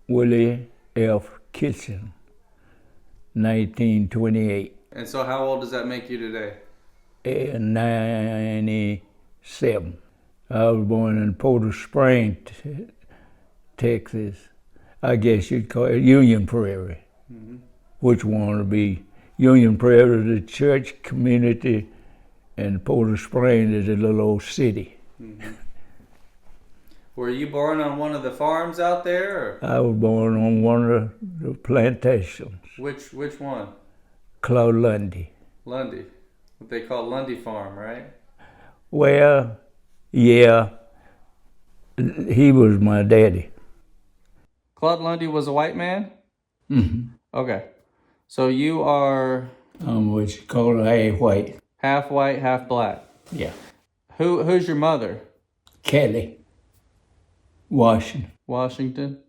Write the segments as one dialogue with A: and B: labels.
A: Willie F. Kitchen, 1928.
B: And so how old does that make you today?
A: 97. I was born in Porter Springs, Texas. I guess you'd call it Union Prairie, which wanted to be Union Prairie is the church community, and Porter Springs is a little old city.
B: Were you born on one of the farms out there? Or?
A: I was born on one of the plantations.
B: Which one?
A: Claude Lundy.
B: Lundy. What they call Lundy Farm, right?
A: Well, yeah, he was my daddy.
B: Claude Lundy was a white man?
A: Mm-hmm.
B: Okay. So you are...
A: What you call half white.
B: Half white, half black.
A: Yeah.
B: Who's your mother?
A: Kelly. Washington.
B: Washington?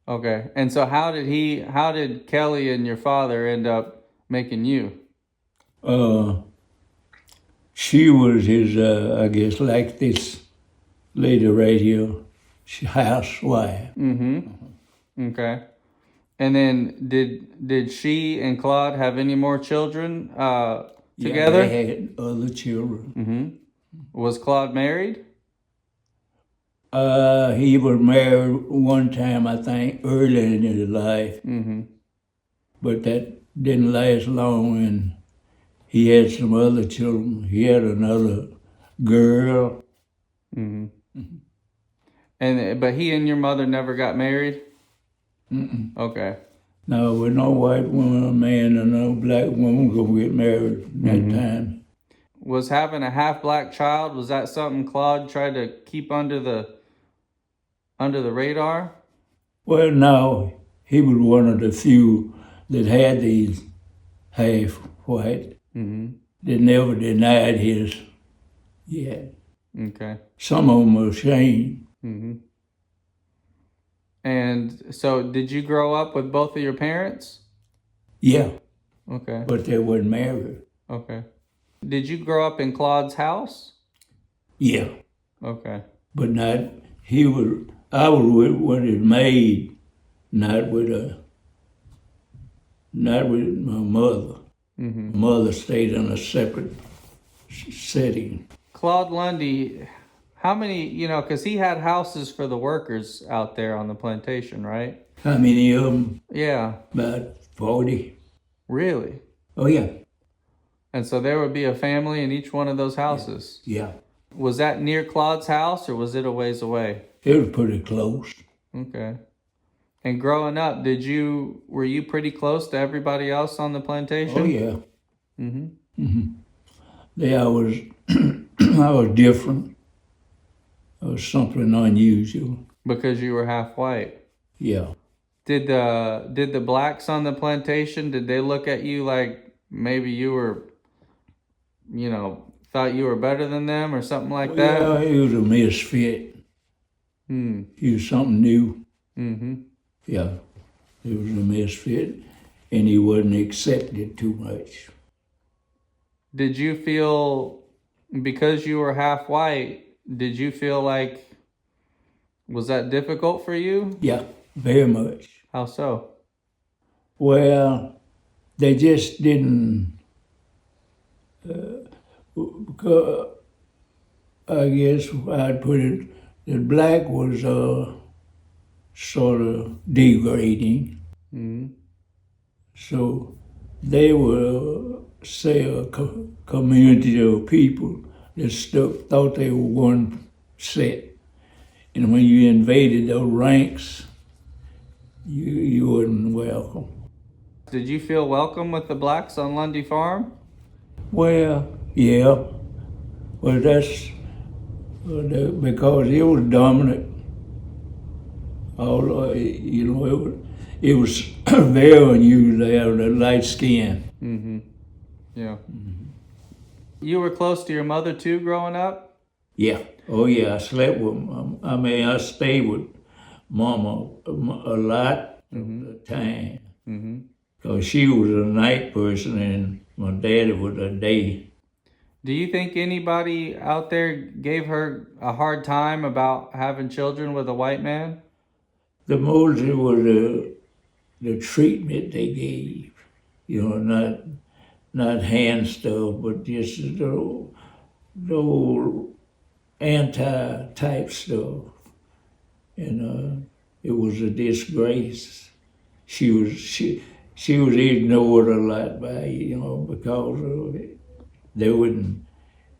B: Okay. And so how did Kelly and your father end up making you?
A: She was his, I guess, like this lady right here, housewife.
B: Okay. And then did she and Claude have any more children together?
A: Yeah, they had other children.
B: Was Claude married?
A: He was married one time, I think, early in his life. But that didn't last long, and he had some other children. He had another girl.
B: But he and your mother never got married? Okay.
A: No, with no white woman, man, and no black woman gonna get married that time.
B: Was having a half black child, was that something Claude tried to keep under the radar?
A: Well, no, he was one of the few that had these half white. They never denied his yet.
B: Okay.
A: Some of them were ashamed.
B: And so did you grow up with both of your parents?
A: Yeah.
B: Okay.
A: But they weren't married.
B: Okay. Did you grow up in Claude's house?
A: Yeah.
B: Okay.
A: But I was with his maid, not with my mother. Mother stayed in a separate setting.
B: Claude Lundy, how many, because he had houses for the workers out there on the plantation, right?
A: How many of them?
B: Yeah.
A: About 40.
B: Really?
A: Oh, yeah.
B: And so there would be a family in each one of those houses?
A: Yeah.
B: Was that near Claude's house or was it a ways away?
A: It was pretty close.
B: Okay. And growing up, were you pretty close to everybody else on the plantation?
A: Oh, yeah. Yeah, I was different. I was something unusual.
B: Because you were half white?
A: Yeah.
B: Did the blacks on the plantation, did they look at you like maybe you were, thought you were better than them or something like that?
A: Yeah, he was a misfit. He was something new. Yeah, he was a misfit, and he wasn't accepted too much.
B: Did you feel, because you were half white, did you feel like, was that difficult for you?
A: Yeah, very much.
B: How so?
A: Well, they just didn't, I guess I'd put it, that black was sort of degrading. So they were, say, a community of people that thought they were one set. And when you invaded those ranks, you wasn't welcome.
B: Did you feel welcome with the blacks on Lundy Farm?
A: Well, yeah. Well, that's because it was dominant. It was very unusual to have the light skin.
B: Yeah. You were close to your mother too growing up?
A: Yeah. Oh, yeah. I slept with I stayed with Mama a lot of the time. Because she was a night person and my daddy was a day.
B: Do you think anybody out there gave her a hard time about having children with a white man?
A: The Moses was the treatment they gave, you know, not hand stuff, but just the old anti-type stuff. And it was a disgrace. She was ignored a lot by, you know, because of it. They wouldn't,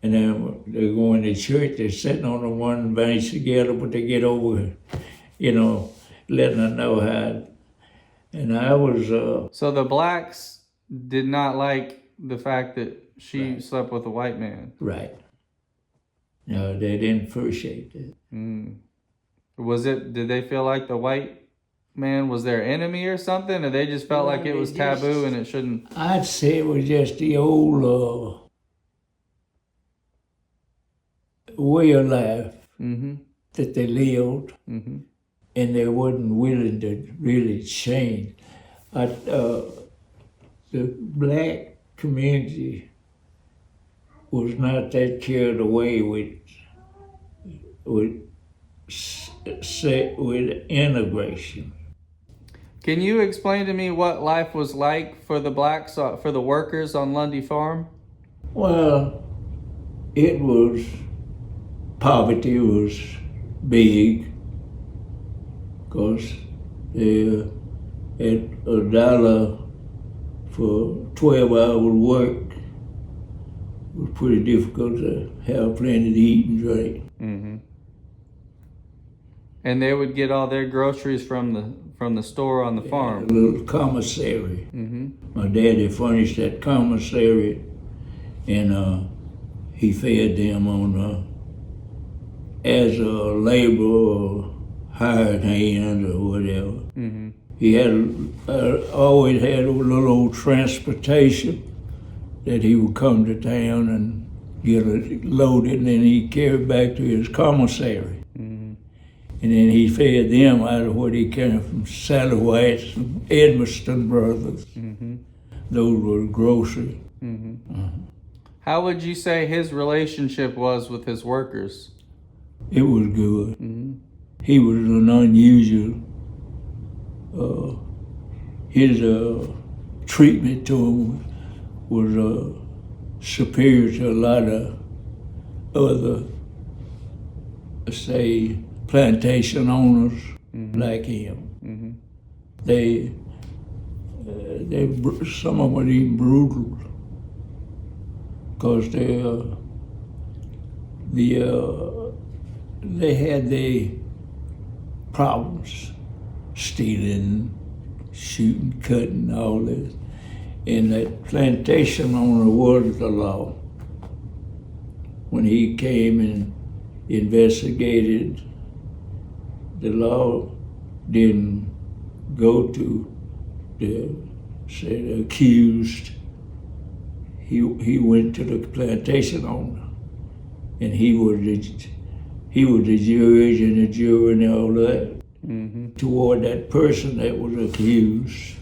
A: and then they're going to church, they're sitting on the one bench together, but they get over, you know, letting her know how. And I was.
B: So the blacks did not like the fact that she
A: Right.
B: slept with a white man.
A: Right. No, they didn't appreciate that.
B: Did they feel like the white man was their enemy or something? Or they just felt
A: Well,
B: like it
A: they
B: was
A: just-
B: taboo and it shouldn't?
A: I'd say it was just the old way of life that they lived, and they wasn't willing to really change. The black community was not that carried away with integration.
B: Can you explain to me what life was like for the blacks, for the workers on Lundy Farm?
A: Well, it was, poverty was big, because they had $1 for 12 hours work. It was pretty difficult to have plenty to eat and drink.
B: And they would get all their groceries from the store on the
A: A
B: farm.
A: little commissary. My daddy furnished that commissary, and he fed them on as a laborer or hired hand or whatever. He had always had a little old transportation that he would come to town and get it loaded, and then he'd carry it back to his commissary. And then he fed them out of what he came from, Sally White's and Edmiston Brothers. Those were grocery.
B: How would you say his relationship was with his workers?
A: It was good. He was an unusual. His treatment to him was superior to a lot of other, say, plantation owners like him. They some of them were even brutal, because they had their problems, stealing, shooting, cutting, all this. And that plantation owner was the law. When he came and investigated, the law didn't go to the accused. He went to the plantation owner, and he was the judge and the jury and all that toward that person that was accused.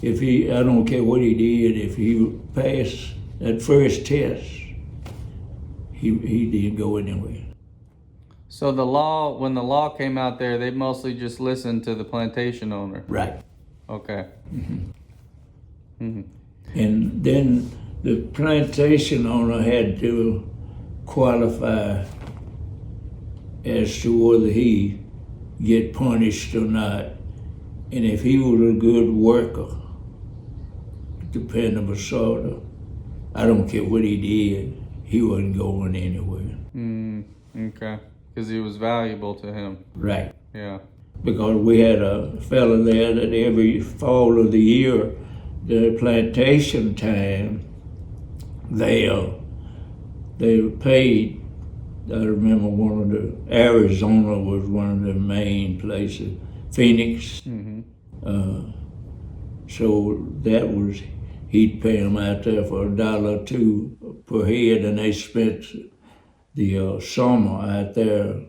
A: I don't care what he did, if he passed that first test, he didn't go anywhere.
B: So when the law came out there, they mostly just listened to the plantation owner.
A: Right.
B: Okay.
A: And then the plantation owner had to qualify as to whether he get punished or not. And if he was a good worker, dependable sort of, I don't care what he did, he wasn't going anywhere.
B: Okay. Because he was valuable to him.
A: Right.
B: Yeah.
A: Because we had a fella there that every fall of the year, the plantation time, they paid. I remember Arizona was one of the main places, Phoenix. So that was, he'd pay them out there for $1 or $2 per head, and they spent the summer out there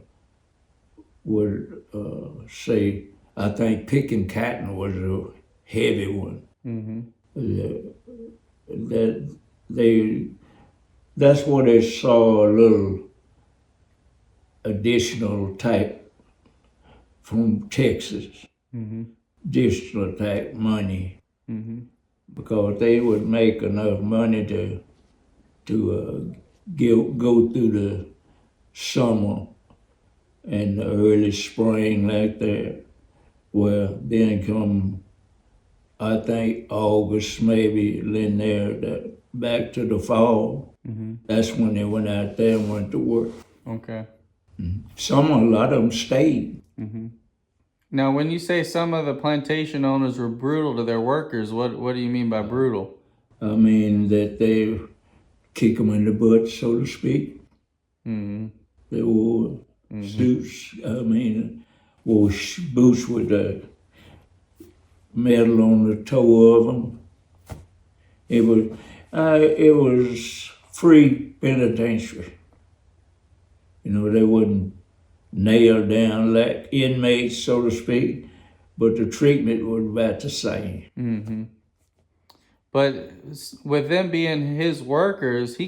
A: would say, I think picking cotton was a heavy one. That's where they saw a little additional type from Texas, district tax money, because they would make enough money to go through the summer and the early spring like that. Well, then come, I think August maybe, then there back to the fall. That's when they went out there and went to work.
B: Okay.
A: A lot of them stayed.
B: Now, when you say some of the plantation owners were brutal to their workers, what do you mean by brutal?
A: I mean that they kick them in the butt, so to speak. They wore suits. I mean, wore boots with the metal on the toe of them. It was free penitentiary. You know, they wouldn't nailed down like inmates, so to speak, but the treatment was about the same.
B: But with them being his workers, he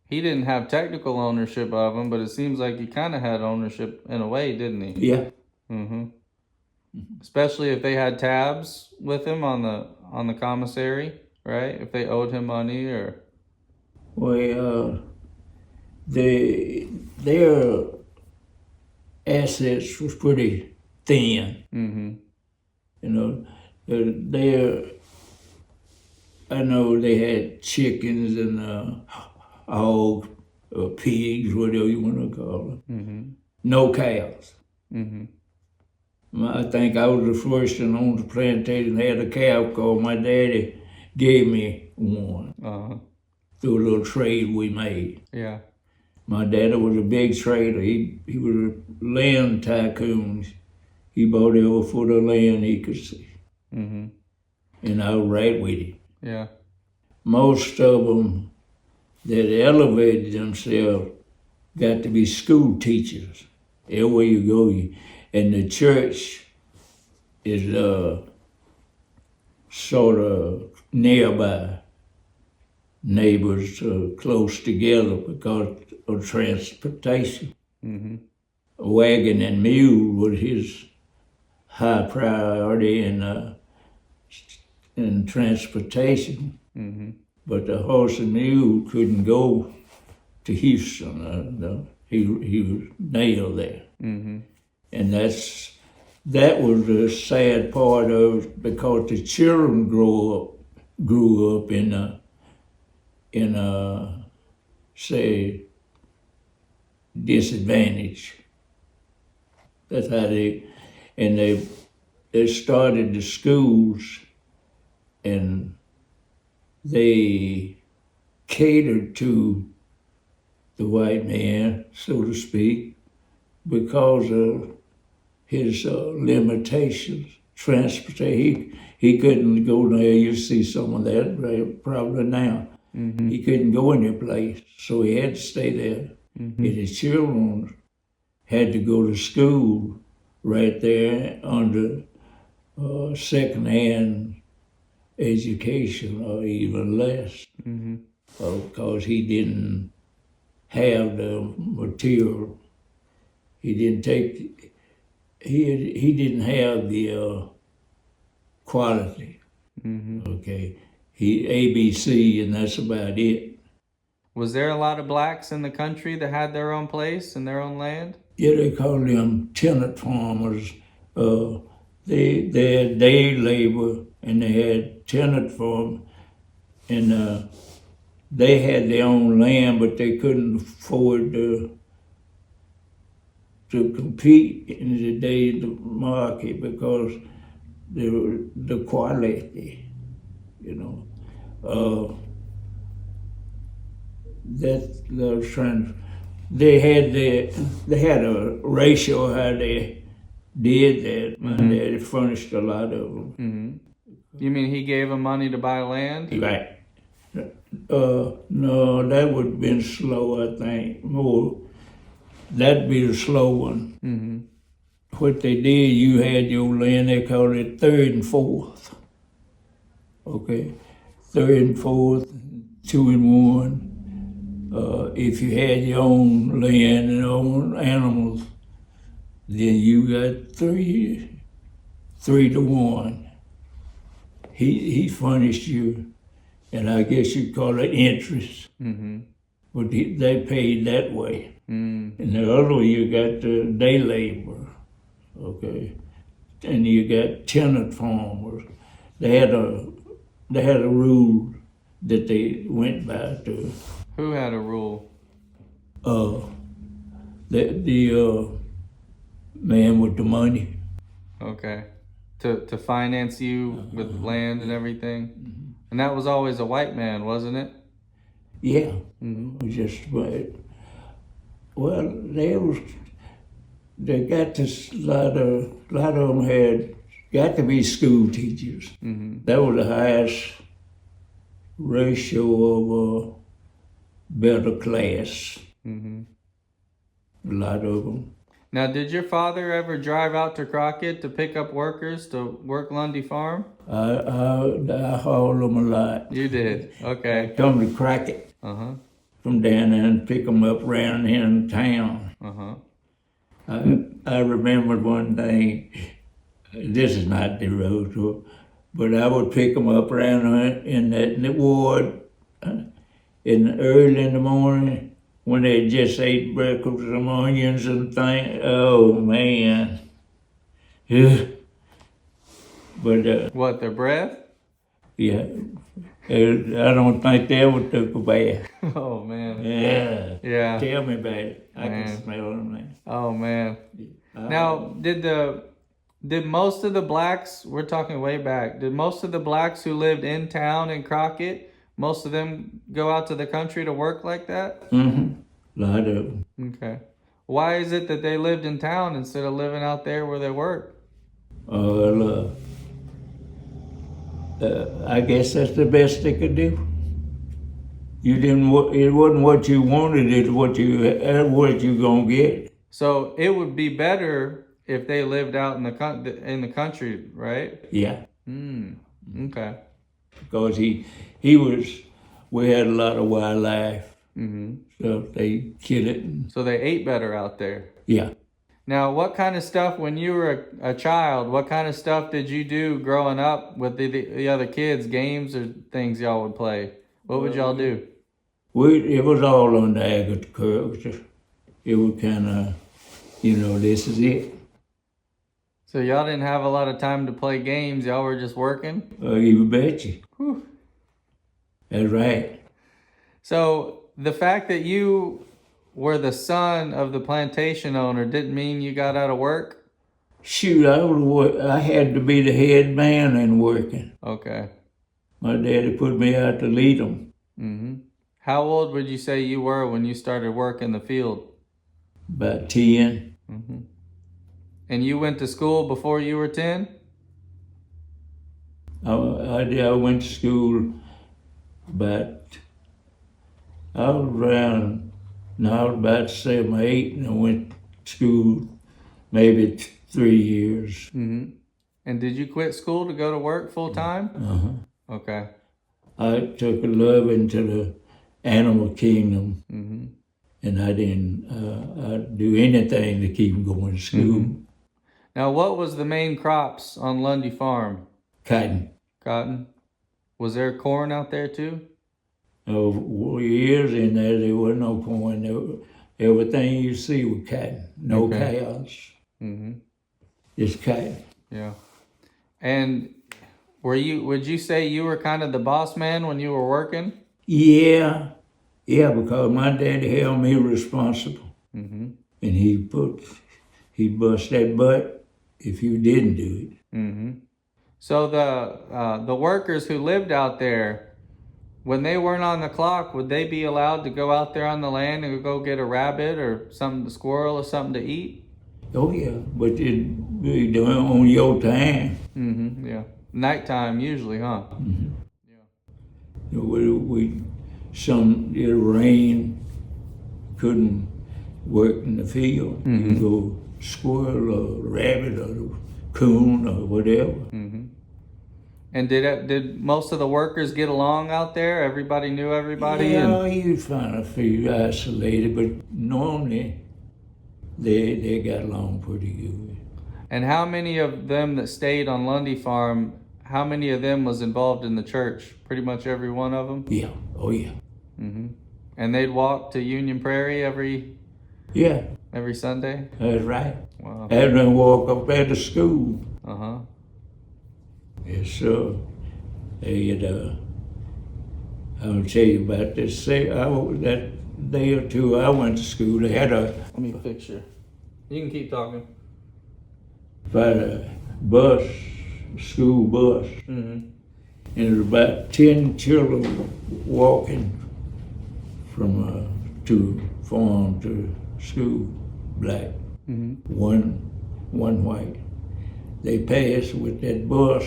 B: didn't have technical ownership of them, but it seems like he kind of had ownership in a way, didn't he?
A: Yeah.
B: Especially if they had tabs with him on the commissary, right? If they owed him money or.
A: Well, their assets was pretty thin. You know, I know they had chickens and hogs, or pigs, whatever you want to call them. No cows. I think I was the first one on the plantation that had a cow because my daddy gave me one through a little trade we made.
B: Yeah.
A: My daddy was a big trader. He was a land tycoon. He bought every foot of land he could see. And I was right with him.
B: Yeah.
A: Most of them that elevated themselves got to be school teachers. Everywhere you go, and the church is sort of nearby, neighbors close together because of transportation. A wagon and mule was his high priority in transportation. But the horse and mule couldn't go to Houston. He was nailed there. And that was the sad part of it, because the children grew up in say, disadvantage. That's how they started the schools, and they catered to the white man, so to speak, because of his limitations. Transportation, he couldn't go there. You see some of that probably now. He couldn't go any place, so he had to stay there. And his children had to go to school right there under second-hand education or even less, because he didn't have the material. He didn't have the quality. Okay, he ABC, and that's about it.
B: Was there a lot of blacks in the country that had their own place and their own land?
A: Yeah, they call them tenant farmers. They had day labor and they had tenant farm, and they had their own land, but they couldn't afford to compete in today's market because the quality, you know. That was trying. They had a ratio how they did that. My daddy furnished a lot of them.
B: You mean he gave them money to buy land?
A: Right. No, that would have been slow, I think. More, that'd be the slow one. What they did, you had your land, they called it third and fourth. Okay? Third and fourth, 2 and 1. If you had your own land and own animals, Then you got 3 to 1. He furnished you, and I guess you'd call it interest.
B: Mm-hmm.
A: But they paid that way.
B: Mm.
A: And the other way, you got the day labor, okay, and you got tenant farmers. They had a rule that they went by to.
B: Who had a rule?
A: The man with the money.
B: Okay. To finance you with land and everything? Mm-hmm. And that was always a white man, wasn't it?
A: Yeah.
B: Mm-hmm.
A: Just, well, they got this, a lot of them had got to be school teachers.
B: Mm-hmm.
A: That was the highest ratio of better class.
B: Mm-hmm.
A: A lot of them.
B: Now, did your father ever drive out to Crockett to pick up workers to work Lundy Farm?
A: I hauled them a lot.
B: You did? Okay.
A: Come to Crockett.
B: Uh-huh.
A: From down there and pick them up around here in town.
B: Uh-huh.
A: I remembered one thing. This is not the road tour, but I would pick them up around in the ward early in the morning when they just ate breakfast, some onions and things. Oh man. Yeah. But
B: What, their breath?
A: yeah, I don't think they ever took a bath.
B: Oh man.
A: Yeah.
B: Yeah.
A: Tell me about it. I
B: Man.
A: can smell them now.
B: Oh man. Now, did most of the blacks, we're talking way back, did most of the blacks who lived in town in Crockett, most of them go out to the country to work like that?
A: Mm-hmm. A lot of them.
B: Okay. Why is it that they lived in town instead of living out there where they work?
A: I guess that's the best they could do. It wasn't what you wanted, it's what you gonna get.
B: So it would be better if they lived out in the country, right?
A: Yeah.
B: Okay.
A: Because we had a lot of wildlife.
B: Mm-hmm.
A: So they kill it.
B: So they ate better out there.
A: Yeah.
B: Now, what kind of stuff, when you were a child, what kind of stuff did you do growing up with the other kids, games or things y'all would play? What would y'all do?
A: It was all on the agriculture. It was kind of, this is it.
B: So y'all didn't have a lot of time to play games. Y'all were just working?
A: You betcha.
B: Whew.
A: That's right.
B: So the fact that you were the son of the plantation owner didn't mean you got out of work?
A: Shoot, I had to be the head man and working.
B: Okay.
A: My daddy put me out to lead them.
B: Mm-hmm. How old would you say you were when you started work in the field?
A: About 10.
B: Mm-hmm. And you went to school before you were 10?
A: I went to school I was about 7 or 8, and I went to school maybe 3 years.
B: Mm-hmm. And did you quit school to go to work full time?
A: Uh-huh.
B: Okay.
A: I took a love into the animal kingdom,
B: Mm-hmm.
A: and I didn't do anything to keep going to school.
B: Mm-hmm. Now, what was the main crops on Lundy Farm?
A: Cotton.
B: Cotton. Was there corn out there too?
A: Years in there wasn't no corn. Everything you see was cotton. No cows.
B: Mm-hmm.
A: Just cotton.
B: Yeah. And would you say you were kind of the boss man when you were working?
A: Yeah, because my daddy held me responsible.
B: Mm-hmm.
A: And he bust that butt if you didn't do it.
B: Mm-hmm. So the workers who lived out there, when they weren't on the clock, would they be allowed to go out there on the land and go get a rabbit or a squirrel or something to eat?
A: Oh yeah, but it'd be doing on your time.
B: Mm-hmm. Yeah. Nighttime usually, huh?
A: Mm-hmm. Yeah. It rain, couldn't work in the field.
B: Mm-hmm.
A: You go squirrel or rabbit or coon or whatever.
B: Mm-hmm. And did most of the workers get along out there? Everybody knew everybody?
A: Yeah, you'd find a few isolated, but normally They got along pretty good.
B: And how many of them that stayed on Lundy Farm, how many of them was involved in the church? Pretty much every one of them?
A: Yeah, oh yeah.
B: And they'd walk to Union Prairie every Sunday?
A: That's right.
B: Wow.
A: Have them walk up there to school.
B: Uh-huh.
A: Yes, sir. I'll tell you about this. That day or two I went to school, they had
B: Let me picture. You can keep talking.
A: a bus, school bus.
B: Mm-hmm.
A: And there was about 10 children walking from to farm to school, black. One white. They passed with that bus,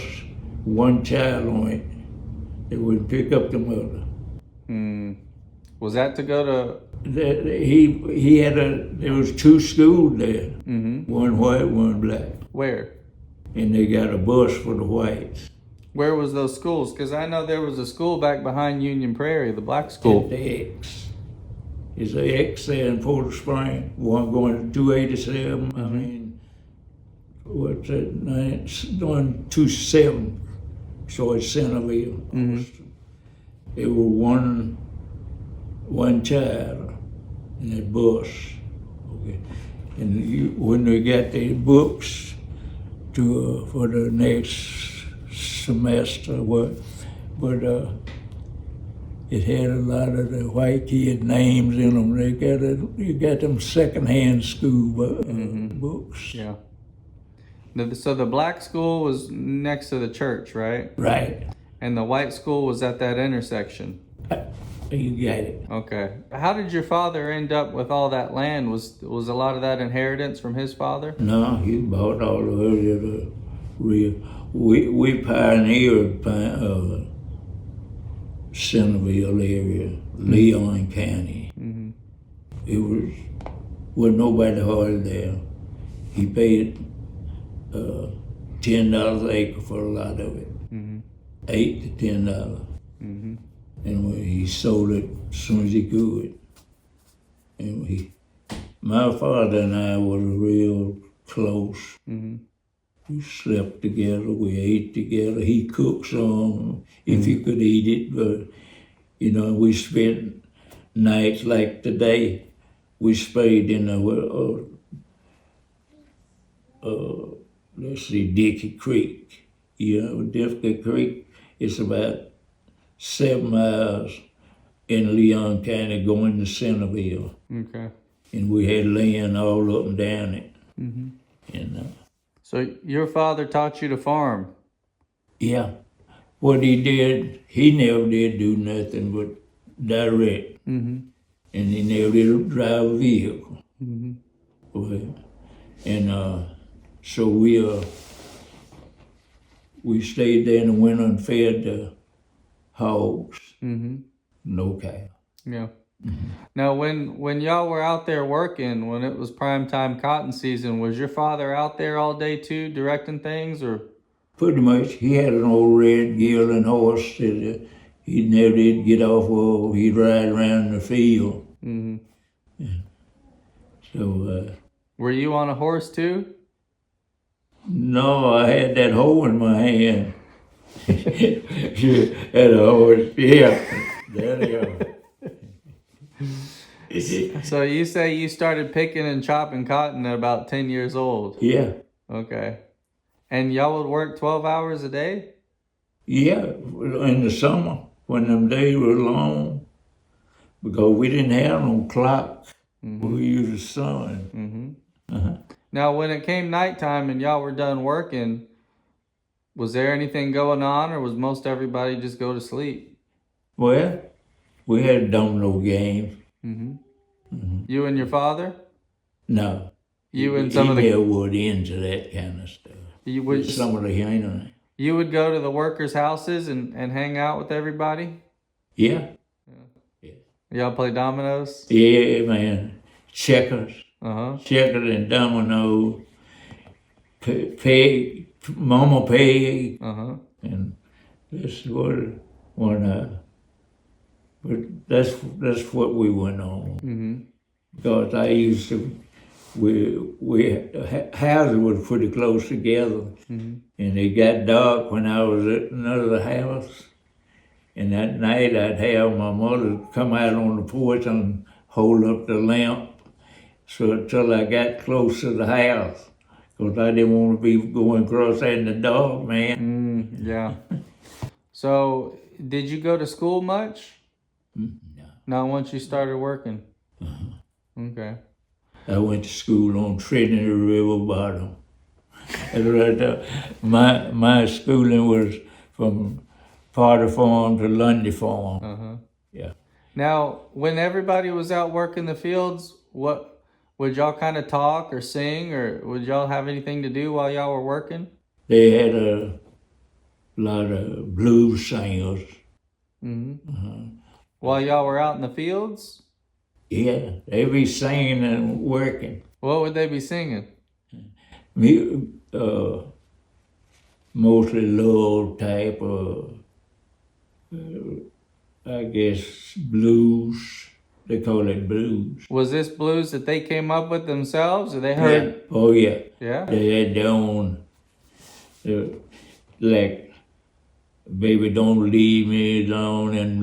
A: one child on it. They would pick up the mother.
B: Was that to go to?
A: He had there was two schools there. One white, one black.
B: Where?
A: And they got a bus for the whites.
B: Where was those schools? Because I know there was a school back behind Union Prairie, the black school.
A: At the X. It's an X there in Porter Spring. One going to 287. I mean, what's that? Going 27. So it's Centerville. It was one child in that bus. Okay. And when they got their books for the next semester, but it had a lot of the white kid names in them. They got them secondhand school books.
B: Yeah. So the black school was next to the church, right?
A: Right.
B: And the white school was at that intersection.
A: You got it.
B: Okay. How did your father end up with all that land? Was a lot of that inheritance from his father?
A: No, he bought all of it. We pioneered Centerville area, Leon County. It was nobody hardly there. He paid $10 an acre for a lot of it, $8 to $10. And he sold it as soon as he could. And my father and I was real close. We slept together, we ate together. He cooked some if he could eat it, but we spent nights like today. We stayed in Dickey Creek. Dickey Creek is about 7 miles in Leon County going to Centerville.
B: Okay.
A: And we had land all up and down it. And
B: so your father taught you to farm?
A: yeah. What he did, he never did do nothing but direct. And he never did drive a vehicle. And so we stayed there and went and fed the hogs. No cow.
B: Yeah. Now, when y'all were out there working, when it was prime time cotton season, was your father out there all day too, directing things, or?
A: Pretty much. He had an old red gelding horse that he never did get off of. He'd ride around the field. So.
B: Were you on a horse too?
A: No, I had that hoe in my hand. You had a horse. Yeah. There they are.
B: So you say you started picking and chopping cotton at about 10 years old?
A: Yeah.
B: Okay. And y'all would work 12 hours a day?
A: Yeah, in the summer when them days were long, because we didn't have no clock. We used the sun.
B: Now, when it came nighttime and y'all were done working, was there anything going on, or was most everybody just go to sleep?
A: Well, we had a domino game.
B: You and your father?
A: No.
B: You and some of the...
A: He never would into that kind of stuff. Some of the young.
B: You would go to the workers' houses and hang out with everybody?
A: Yeah.
B: Y'all play dominoes?
A: Yeah, man. Checkers. Checkers and dominoes. Peg, Mama Peg. And this was one. But that's what we went on. Because I used to houses was pretty close together, and it got dark when I was at another house. And at night, I'd have my mother come out on the porch and hold up the lamp, so until I got close to the house, because I didn't want to be going across that in the dark, man.
B: Yeah. So, did you go to school much?
A: No.
B: Not once you started working? Okay.
A: I went to school on Trinity River Bottom. That's right there. My schooling was from Potter Farm to Lundy Farm. Yeah.
B: Now, when everybody was out working the fields, what would y'all kind of talk or sing, or would y'all have anything to do while y'all were working?
A: They had a lot of blues singers.
B: While y'all were out in the fields?
A: Yeah, they be singing and working.
B: What would they be singing?
A: Mostly love type of, I guess, blues. They call it blues.
B: Was this blues that they came up with themselves, or they heard?
A: Yeah. Oh, yeah.
B: Yeah?
A: They had their own, like, baby, don't leave me alone, and,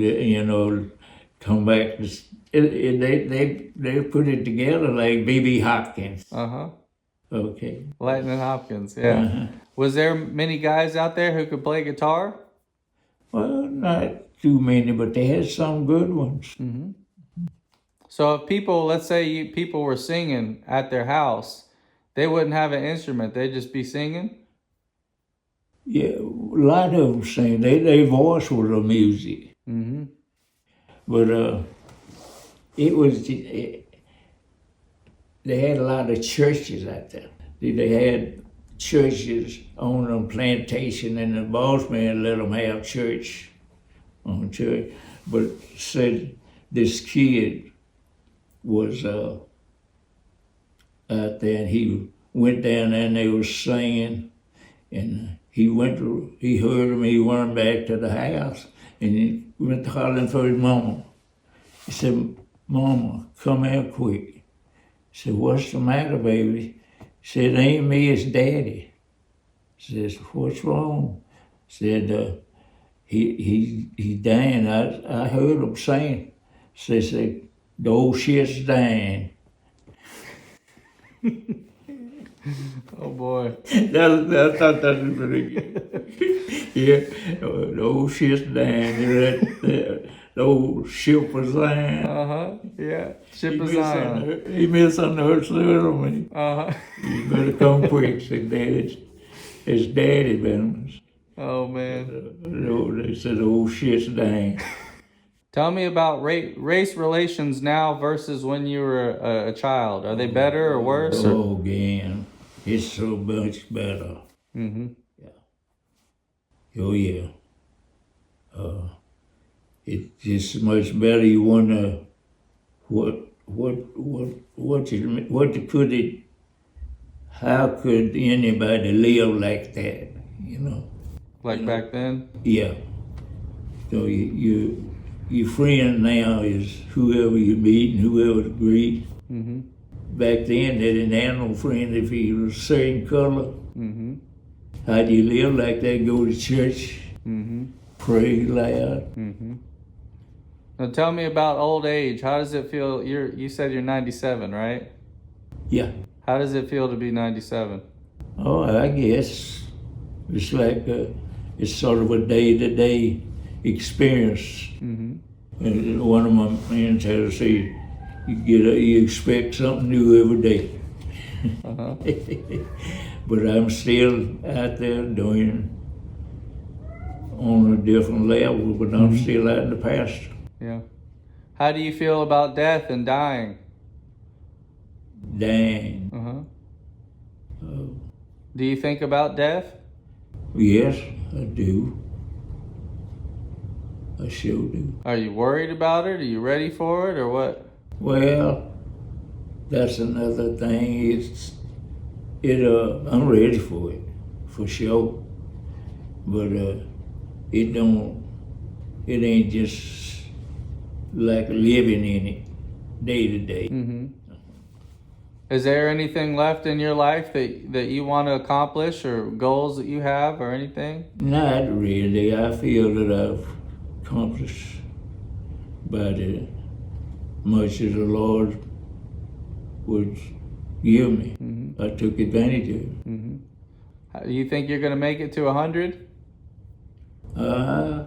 A: come back. They put it together like B.B. Hopkins. Okay.
B: Lightning Hopkins, yeah. Was there many guys out there who could play guitar?
A: Well, not too many, but they had some good ones.
B: So if people, let's say people were singing at their house, they wouldn't have an instrument, they'd just be singing?
A: Yeah, a lot of them sing. Their voice was the music. But they had a lot of churches out there. They had churches on the plantation, and the boss man let them have church on church. But said this kid was out there, and he went down there and they were singing, and he heard them, he went back to the house, and he went hollering for his mama. He said, "Mama, come here quick." He said, "What's the matter, baby?" He said, "It ain't me, it's Daddy." He says, "What's wrong?" He said, he's dying. I heard him saying. He said, "The old shit's dying."
B: Oh boy.
A: I thought that was pretty good. Yeah, the old ship's dying. The old ship was dying.
B: Yeah. Ship is on.
A: He misunderstood me. You better come quick, said Daddy. It's Daddy, Ben.
B: Oh man.
A: They said the old shit's dying.
B: Tell me about race relations now versus when you were a child. Are they better or worse?
A: Oh, again. It's so much better. Yeah. Oh, yeah. It's just much better. You wonder how could anybody live like that,
B: Like back then?
A: Yeah. So your friend now is whoever you meet and whoever greet. Back then, they didn't have no friends if he was the same color. How do you live like that? Go to church, pray loud.
B: Now tell me about old age. How does it feel? You said you're 97, right?
A: Yeah.
B: How does it feel to be 97?
A: Oh, I guess it's like it's sort of a day-to-day experience. And one of my friends had to say, you expect something new every day. But I'm still out there doing on a different level, but I'm still out in the pasture.
B: Yeah. How do you feel about death and dying?
A: Dying.
B: Do you think about death?
A: Yes, I do. I sure do.
B: Are you worried about it? Are you ready for it, or what?
A: Well, that's another thing. I'm ready for it, for sure. But it ain't just like living in it day to day.
B: Is there anything left in your life that you want to accomplish, or goals that you have, or anything?
A: Not really. I feel that I've accomplished about as much as the Lord would give me.
B: Mm-hmm.
A: I took advantage of it.
B: Mm-hmm. You think you're going to make it to 100?
A: I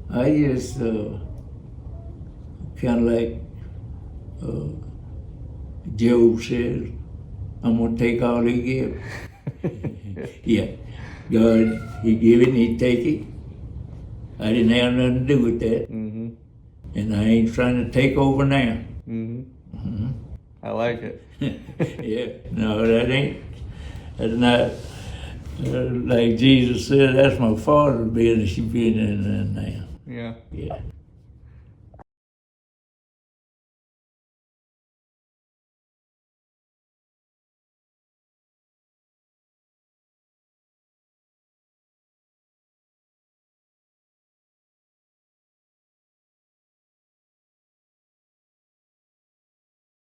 A: just kind of like Job says, I'm going to take all he gives. Yeah. God, he give it and he take it. I didn't have nothing to do with that.
B: Mm-hmm.
A: And I ain't trying to take over now.
B: Mm-hmm.
A: Mm-hmm.
B: I like it.
A: Yeah. No, that's not, like Jesus said, that's my Father's business. You've been in there now.
B: Yeah.
A: Yeah.